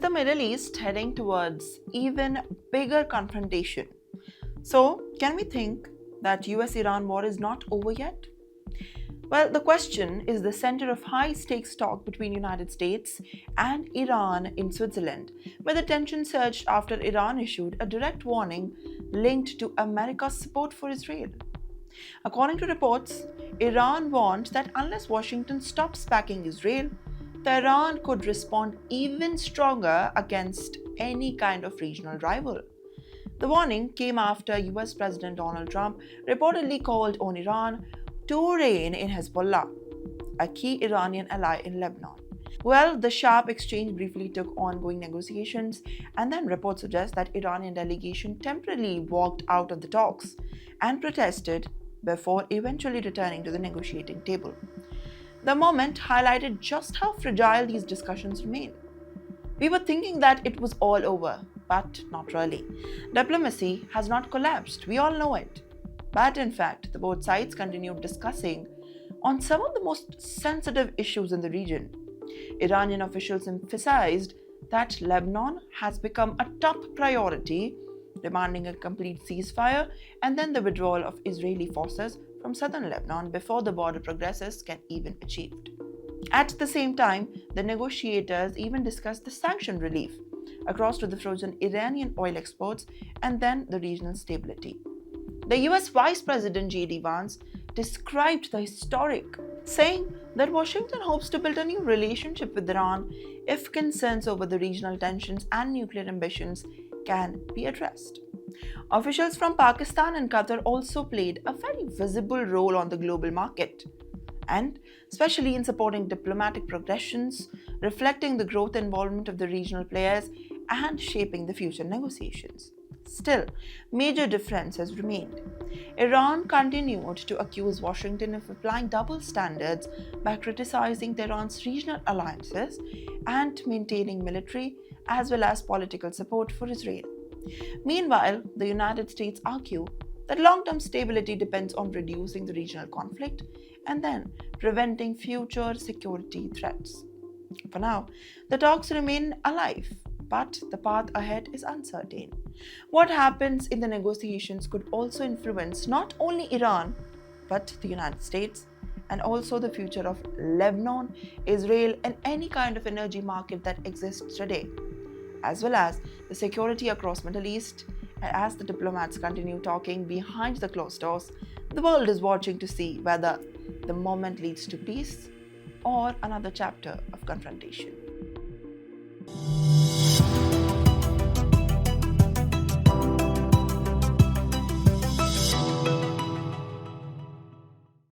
the Middle East heading towards even bigger confrontation. So, can we think that US-Iran war is not over yet? Well, the question is the center of high-stakes talk between United States and Iran in Switzerland, where the tension surged after Iran issued a direct warning linked to America's support for Israel. According to reports, Iran warned that unless Washington stops backing Israel, Tehran could respond even stronger against any kind of regional rival. The warning came after US President Donald Trump reportedly called on Iran to rein in Hezbollah, a key Iranian ally in Lebanon. Well, the sharp exchange briefly took ongoing negotiations, and then reports suggest that Iranian delegation temporarily walked out of the talks and protested before eventually returning to the negotiating table. The moment highlighted just how fragile these discussions remain. We were thinking that it was all over, but not really. Diplomacy has not collapsed, we all know it. But in fact, the both sides continued discussing on some of the most sensitive issues in the region. Iranian officials emphasized that Lebanon has become a top priority, demanding a complete ceasefire and then the withdrawal of Israeli forces from southern Lebanon before the border progresses can even be achieved. At the same time, the negotiators even discussed the sanction relief across to the frozen Iranian oil exports and then the regional stability. The US Vice President J.D. Vance described the historic, saying that Washington hopes to build a new relationship with Iran if concerns over the regional tensions and nuclear ambitions can be addressed. Officials from Pakistan and Qatar also played a very visible role on the global market, and especially in supporting diplomatic progressions, reflecting the growth involvement of the regional players and shaping the future negotiations. Still, major differences remained. Iran continued to accuse Washington of applying double standards by criticizing Tehran's regional alliances and maintaining military as well as political support for Israel. Meanwhile, the United States argue that long-term stability depends on reducing the regional conflict and then preventing future security threats. For now, the talks remain alive, but the path ahead is uncertain. What happens in the negotiations could also influence not only Iran, but the United States, and also the future of Lebanon, Israel, and any kind of energy market that exists today, as well as the security across Middle East. And as the diplomats continue talking behind the closed doors, the world is watching to see whether the moment leads to peace or another chapter of confrontation.